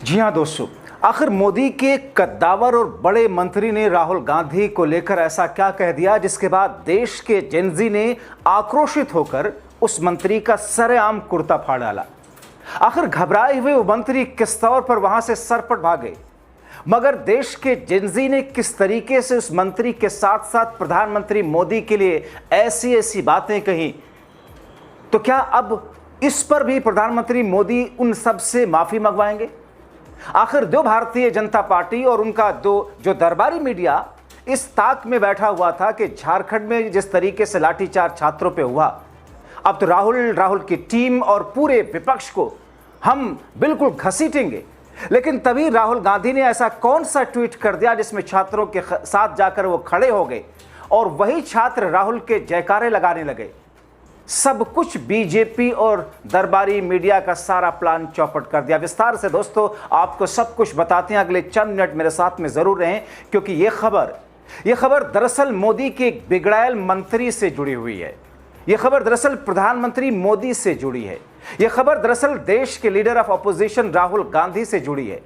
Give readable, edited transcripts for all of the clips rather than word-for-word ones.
जी हाँ दोस्तों, आखिर मोदी के कद्दावर और बड़े मंत्री ने राहुल गांधी को लेकर ऐसा क्या कह दिया जिसके बाद देश के जेनजी ने आक्रोशित होकर उस मंत्री का सरेआम कुर्ता फाड़ डाला। आखिर घबराए हुए वो मंत्री किस तौर पर वहां से सरपट भागे, मगर देश के जेनजी ने किस तरीके से उस मंत्री के साथ साथ प्रधानमंत्री मोदी के लिए ऐसी ऐसी बातें कही, तो क्या अब इस पर भी प्रधानमंत्री मोदी उन सब से माफी मंगवाएंगे? आखिर दो भारतीय जनता पार्टी और उनका जो दरबारी मीडिया इस ताक में बैठा हुआ था कि झारखंड में जिस तरीके से लाठीचार्ज छात्रों पे हुआ, अब तो राहुल की टीम और पूरे विपक्ष को हम बिल्कुल घसीटेंगे। लेकिन तभी राहुल गांधी ने ऐसा कौन सा ट्वीट कर दिया जिसमें छात्रों के साथ जाकर वो खड़े हो गए और वही छात्र राहुल के जयकारे लगाने लगे। सब कुछ बीजेपी और दरबारी मीडिया का सारा प्लान चौपट कर दिया। विस्तार से दोस्तों आपको सब कुछ बताते हैं, अगले चंद मिनट मेरे साथ में जरूर रहें, क्योंकि ये खबर दरअसल मोदी के एक बिगड़ैल मंत्री से जुड़ी हुई है। यह खबर दरअसल प्रधानमंत्री मोदी से जुड़ी है। यह खबर दरअसल देश के leader of opposition Rahul Gandhi से जुड़ी है।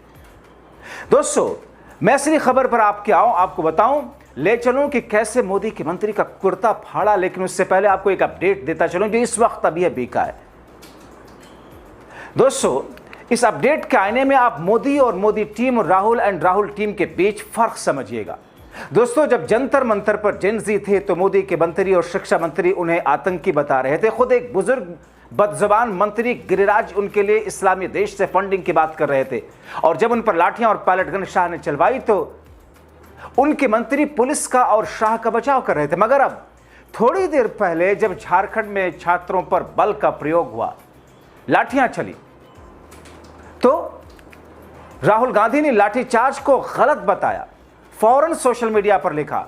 दोस्तों मैं इसलिए खबर पर आपको बताऊं, ले चलूं कि कैसे मोदी के मंत्री का कुर्ता फाड़ा। लेकिन उससे पहले आपको एक अपडेट देता चलूं जो इस वक्त अभी बीका है। दोस्तों इस अपडेट के आईने में आप मोदी और मोदी टीम और राहुल टीम के बीच फर्क समझिएगा। दोस्तों जब जंतर मंतर पर जेनजी थे तो मोदी के मंत्री और शिक्षा मंत्री उन्हें आतंकी बता रहे थे। खुद एक बुजुर्ग बदजुबान मंत्री गिरिराज उनके लिए इस्लामी देश से फंडिंग की बात कर रहे थे, और जब उन पर लाठियां और पैलेट गन शाह ने चलवाई तो उनके मंत्री पुलिस का और शाह का बचाव कर रहे थे। मगर अब थोड़ी देर पहले जब झारखंड में छात्रों पर बल का प्रयोग हुआ, लाठियां चली, तो राहुल गांधी ने लाठीचार्ज को गलत बताया। फौरन सोशल मीडिया पर लिखा,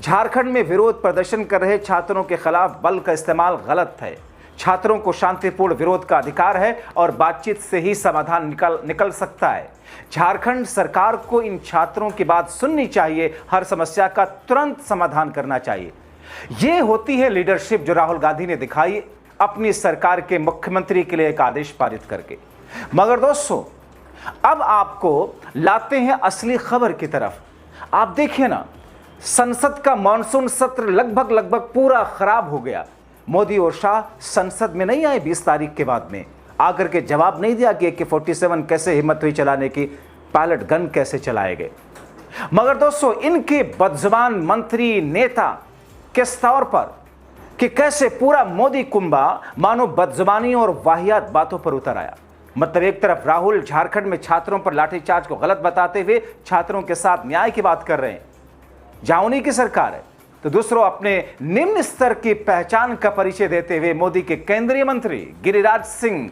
झारखंड में विरोध प्रदर्शन कर रहे छात्रों के खिलाफ बल का इस्तेमाल गलत है। छात्रों को शांतिपूर्ण विरोध का अधिकार है और बातचीत से ही समाधान निकल सकता है। झारखंड सरकार को इन छात्रों की बात सुननी चाहिए, हर समस्या का तुरंत समाधान करना चाहिए। यह होती है लीडरशिप जो राहुल गांधी ने दिखाई अपनी सरकार के मुख्यमंत्री के लिए एक आदेश पारित करके। मगर दोस्तों अब आपको लाते हैं असली खबर की तरफ। आप देखिए ना, संसद का मानसून सत्र लगभग पूरा खराब हो गया। मोदी और शाह संसद में नहीं आए 20 तारीख के बाद में, आकर के जवाब नहीं दिया कि AK-47 कैसे हिम्मत हुई चलाने की, पैलेट गन कैसे चलाए गए। मगर दोस्तों इनके बदजुबान मंत्री नेता किस तौर पर कि कैसे पूरा मोदी कुंबा मानो बदजुबानी और वाहियात बातों पर उतर आया। मतलब एक तरफ राहुल झारखंड में छात्रों पर लाठीचार्ज को गलत बताते हुए छात्रों के साथ न्याय की बात कर रहे हैं, जहां उन्हीं की सरकार है, तो दूसरों अपने निम्न स्तर की पहचान का परिचय देते हुए मोदी के केंद्रीय मंत्री गिरिराज सिंह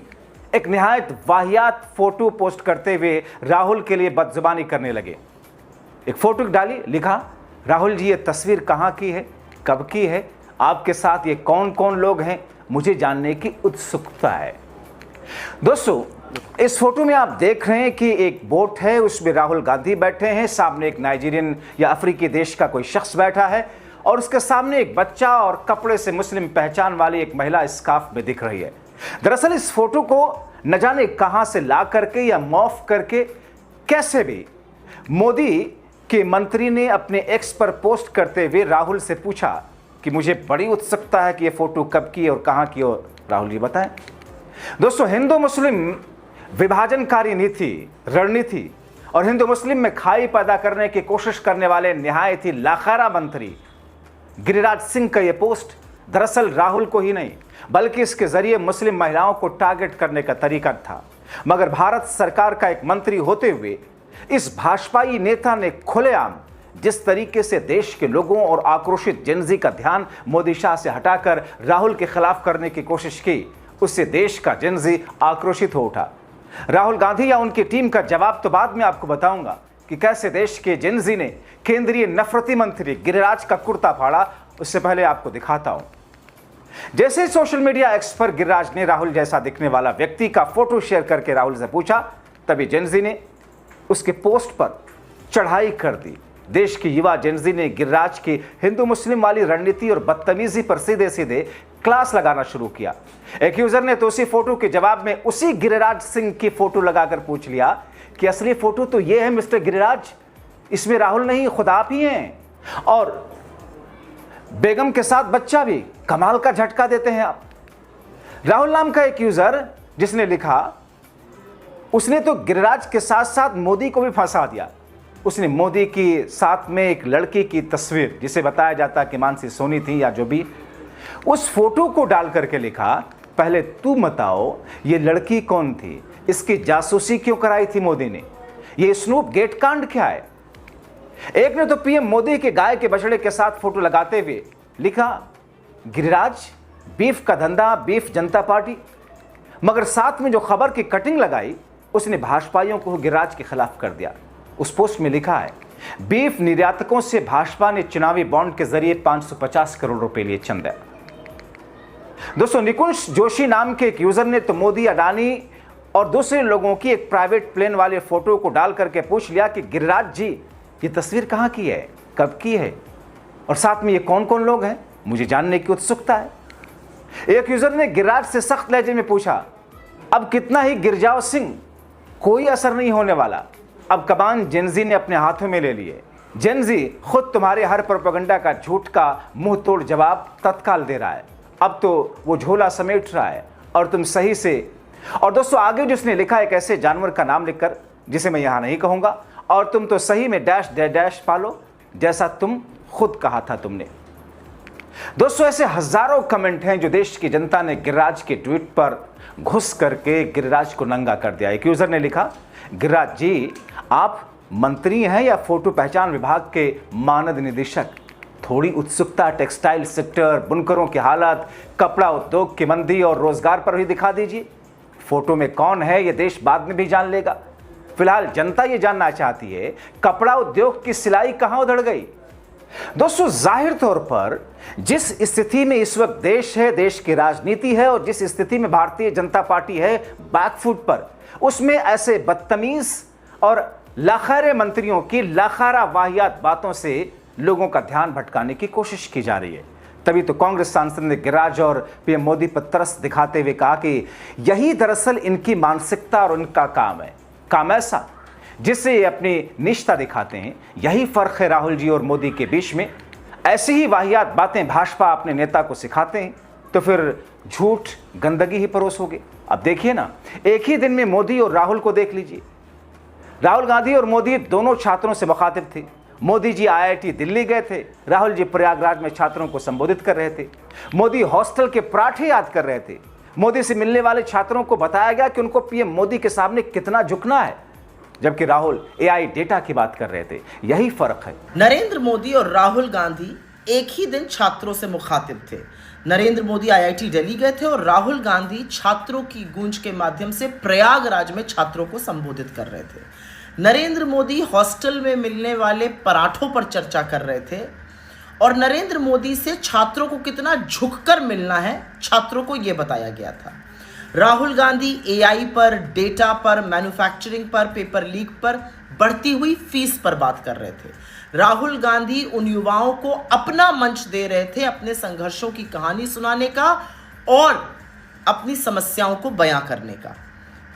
एक निहायत वाहियात फोटो पोस्ट करते हुए राहुल के लिए बदजुबानी करने लगे। एक फोटो डाली, लिखा, राहुल जी ये तस्वीर कहां की है, कब की है, आपके साथ ये कौन कौन लोग हैं, मुझे जानने की उत्सुकता है। दोस्तों इस फोटो में आप देख रहे हैं कि एक बोट है, उसमें राहुल गांधी बैठे हैं, सामने एक नाइजीरियन या अफ्रीकी देश का कोई शख्स बैठा है और उसके सामने एक बच्चा और कपड़े से मुस्लिम पहचान वाली एक महिला स्कार्फ में दिख रही है। दरअसल इस फोटो को न जाने कहां से ला करके या मॉफ करके कैसे भी मोदी के मंत्री ने अपने एक्स पर पोस्ट करते हुए राहुल से पूछा कि मुझे बड़ी उत्सुकता है कि यह फोटो कब की और कहां की, और राहुल जी बताएं। दोस्तों हिंदू मुस्लिम विभाजनकारी रणनीति और हिंदू मुस्लिम में खाई पैदा करने की कोशिश करने वाले निहायत ही लाखारा मंत्री गिरिराज सिंह का यह पोस्ट दरअसल राहुल को ही नहीं बल्कि इसके जरिए मुस्लिम महिलाओं को टारगेट करने का तरीका था। मगर भारत सरकार का एक मंत्री होते हुए इस भाजपाई नेता ने खुलेआम जिस तरीके से देश के लोगों और आक्रोशित जेनजी का ध्यान मोदी शाह से हटाकर राहुल के खिलाफ करने की कोशिश की, उससे देश का जेनजी आक्रोशित हो उठा। राहुल गांधी या उनकी टीम का जवाब तो बाद में आपको बताऊंगा कि कैसे देश के जेनजी ने केंद्रीय नफरती मंत्री गिरिराज का कुर्ता फाड़ा। उससे पहले आपको दिखाता हूं, जैसे सोशल मीडिया एक्स पर गिरिराज ने राहुल जैसा दिखने वाला व्यक्ति का फोटो शेयर करके राहुल से पूछा, तभी जेनजी ने उसके पोस्ट पर चढ़ाई कर दी। देश की युवा जेनजी ने गिरिराज की हिंदू मुस्लिम वाली रणनीति और बदतमीजी पर सीधे सीधे क्लास लगाना शुरू किया। एक यूजर ने तो उसी फोटो के जवाब में उसी गिरिराज सिंह की फोटो लगाकर पूछ लिया कि असली फोटो तो ये है मिस्टर गिरिराज, इसमें राहुल नहीं खुद आप ही हैं, और बेगम के साथ बच्चा भी। कमाल का झटका देते हैं आप। राहुल नाम का एक यूजर जिसने लिखा, उसने तो गिरिराज के साथ साथ मोदी को भी फंसा दिया। उसने मोदी की साथ में एक लड़की की तस्वीर, जिसे बताया जाता कि मानसी सोनी थी या जो भी, उस फोटो को डाल करके लिखा, पहले तू बताओ ये लड़की कौन थी, इसकी जासूसी क्यों कराई थी मोदी ने, ये स्नूप गेट कांड क्या है। एक ने तो पीएम मोदी के गाय के बछड़े के साथ फोटो लगाते हुए लिखा, गिरिराज बीफ का धंधा, बीफ जनता पार्टी। मगर साथ में जो खबर की कटिंग लगाई उसने भाजपाइयों को गिरिराज के खिलाफ कर दिया। उस पोस्ट में लिखा है, बीफ निर्यातकों से भाजपा ने चुनावी बॉन्ड के जरिए 550 करोड़ रुपए लिए चंदा। दोस्तों, निकुंज जोशी नाम के एक यूजर ने तो मोदी, अडानी और दूसरे लोगों की एक प्राइवेट प्लेन वाले फोटो को डाल करके पूछ लिया कि गिरिराज जी ये तस्वीर कहां की है, कब की है, और साथ में ये कौन कौन लोग हैं, मुझे जानने की उत्सुकता है। एक यूजर ने गिरिराज से सख्त लहजे में पूछा, अब कितना ही गिर जाओ सिंह, कोई असर नहीं होने वाला। अब कमान जेनजी ने अपने हाथों में ले लिए। जेनजी खुद तुम्हारे हर प्रोपेगेंडा का झूठ का मुंह तोड़ जवाब तत्काल दे रहा है। अब तो वो झोला समेट रहा है और तुम सही से। और दोस्तों, आगे जिसने लिखा एक ऐसे जानवर का नाम लिखकर, जिसे मैं यहां नहीं कहूंगा, और तुम तो सही में डैश डैश डैश पालो, जैसा तुम खुद कहा था तुमने। दोस्तों, ऐसे हजारों कमेंट हैं जो देश की जनता ने गिरिराज के ट्वीट पर घुस करके गिरिराज को नंगा कर दिया। एक यूजर ने लिखा, गिरिराज जी आप मंत्री हैं या फोटो पहचान विभाग के मानद निदेशक? थोड़ी उत्सुकता टेक्सटाइल सेक्टर, बुनकरों की हालत, कपड़ा उद्योग की मंदी और रोजगार पर भी दिखा दीजिए। फोटो में कौन है ये देश बाद में भी जान लेगा। फिलहाल जनता ये जानना चाहती है, कपड़ा उद्योग की सिलाई कहां उधड़ गई। दोस्तों, जाहिर तौर पर जिस स्थिति में इस वक्त देश है, देश की राजनीति है, और जिस स्थिति में भारतीय जनता पार्टी है बैकफुट पर, उसमें ऐसे बदतमीज और लाखारे मंत्रियों की लाखारा वाहियात बातों से लोगों का ध्यान भटकाने की कोशिश की जा रही है। तभी तो कांग्रेस सांसद ने गिरिराज और पीएम मोदी पर तरस दिखाते हुए कहा कि यही दरअसल इनकी मानसिकता और उनका काम है। काम ऐसा जिससे ये अपनी निष्ठा दिखाते हैं। यही फर्क है राहुल जी और मोदी के बीच में। ऐसी ही वाहियात बातें भाजपा अपने नेता को सिखाते हैं तो फिर झूठ गंदगी ही परोसोगे। अब देखिए ना, एक ही दिन में मोदी और राहुल को देख लीजिए। राहुल गांधी और मोदी दोनों छात्रों से मुखातिब थे। मोदी जी आईआईटी दिल्ली गए थे, राहुल जी प्रयागराज में छात्रों को संबोधित कर रहे थे। मोदी हॉस्टल के पराठे याद कर रहे थे। मोदी से मिलने वाले छात्रों को बताया गया कि उनको पीएम मोदी के सामने कितना झुकना है, जबकि राहुल एआई डेटा की बात कर रहे थे। यही फर्क है। नरेंद्र मोदी और राहुल गांधी एक ही दिन छात्रों से मुखातिब थे। नरेंद्र मोदी आईआईटी दिल्ली गए थे और राहुल गांधी छात्रों की गूंज के माध्यम से प्रयागराज में छात्रों को संबोधित कर रहे थे। नरेंद्र मोदी हॉस्टल में मिलने वाले पराठों पर चर्चा कर रहे थे और नरेंद्र मोदी से छात्रों को कितना झुककर मिलना है, छात्रों को यह बताया गया था। राहुल गांधी एआई पर, डेटा पर, मैन्युफैक्चरिंग पर, पेपर लीक पर, बढ़ती हुई फीस पर बात कर रहे थे। राहुल गांधी उन युवाओं को अपना मंच दे रहे थे अपने संघर्षों की कहानी सुनाने का और अपनी समस्याओं को बयां करने का।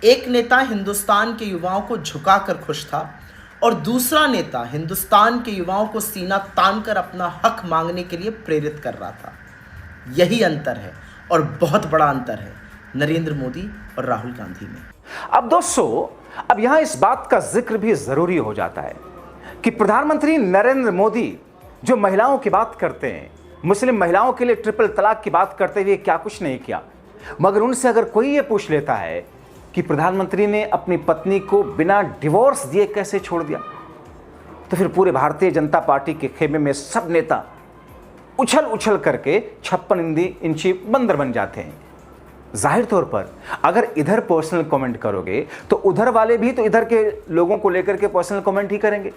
एक नेता हिंदुस्तान के युवाओं को झुकाकर खुश था और दूसरा नेता हिंदुस्तान के युवाओं को सीना तानकर अपना हक मांगने के लिए प्रेरित कर रहा था। यही अंतर है और बहुत बड़ा अंतर है नरेंद्र मोदी और राहुल गांधी में। अब दोस्तों, अब यहां इस बात का जिक्र भी जरूरी हो जाता है कि प्रधानमंत्री नरेंद्र मोदी जो महिलाओं की बात करते हैं, मुस्लिम महिलाओं के लिए ट्रिपल तलाक की बात करते हुए क्या कुछ नहीं किया, मगर उनसे अगर कोई ये पूछ लेता है कि प्रधानमंत्री ने अपनी पत्नी को बिना डिवोर्स दिए कैसे छोड़ दिया, तो फिर पूरे भारतीय जनता पार्टी के खेमे में सब नेता उछल उछल करके 56 इंची बंदर बन जाते हैं। जाहिर तौर पर अगर इधर पर्सनल कमेंट करोगे तो उधर वाले भी तो इधर के लोगों को लेकर के पर्सनल कमेंट ही करेंगे।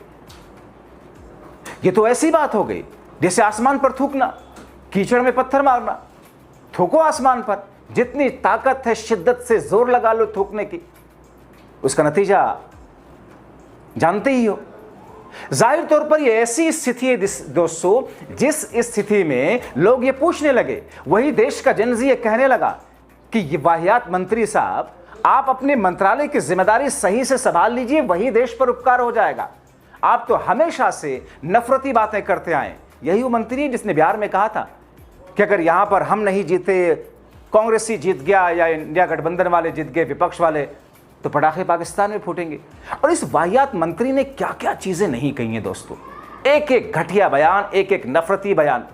ये तो ऐसी बात हो गई जैसे आसमान पर थूकना, कीचड़ में पत्थर मारना। थूको आसमान पर, जितनी ताकत है शिद्दत से जोर लगा लो थूकने की, उसका नतीजा जानते ही हो। जाहिर तौर पर यह ऐसी स्थिति है दोस्तों, जिस स्थिति में लोग ये पूछने लगे, वही देश का जेनजी ये कहने लगा कि ये वाहियात मंत्री साहब आप अपने मंत्रालय की जिम्मेदारी सही से संभाल लीजिए, वही देश पर उपकार हो जाएगा। आप तो हमेशा से नफरती बातें करते आए। यही वो मंत्री है जिसने बिहार में कहा था कि अगर यहां पर हम नहीं जीते, कांग्रेस ही जीत गया या इंडिया गठबंधन वाले जीत गए, विपक्ष वाले, तो पटाखे पाकिस्तान में फूटेंगे। और इस वाहियात मंत्री ने क्या क्या चीजें नहीं कही हैं दोस्तों, एक एक घटिया बयान, एक एक नफरती बयान।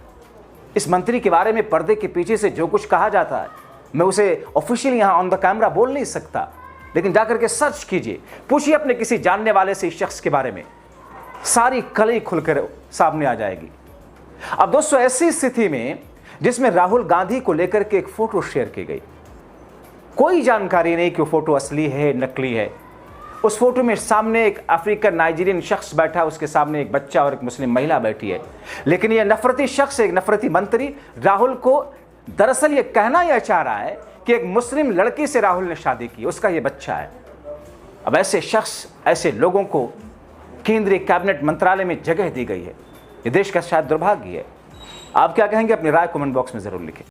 इस मंत्री के बारे में पर्दे के पीछे से जो कुछ कहा जाता है, मैं उसे ऑफिशियली यहां ऑन द कैमरा बोल नहीं सकता, लेकिन जाकर के सर्च कीजिए, पूछिए अपने किसी जानने वाले से इस शख्स के बारे में, सारी कलई खुलकर सामने आ जाएगी। अब दोस्तों, ऐसी स्थिति में जिसमें राहुल गांधी को लेकर के एक फोटो शेयर की गई, कोई जानकारी नहीं कि वो फोटो असली है नकली है। उस फोटो में सामने एक अफ्रीकन नाइजीरियन शख्स बैठा, उसके सामने एक बच्चा और एक मुस्लिम महिला बैठी है। लेकिन यह नफरती शख्स, एक नफरती मंत्री राहुल को दरअसल यह कहना यह चाह रहा है कि एक मुस्लिम लड़की से राहुल ने शादी की, उसका यह बच्चा है। अब ऐसे शख्स, ऐसे लोगों को केंद्रीय कैबिनेट मंत्रालय में जगह दी गई है। यह देश का शायद दुर्भाग्य है। आप क्या कहेंगे? अपनी राय कमेंट बॉक्स में जरूर लिखें।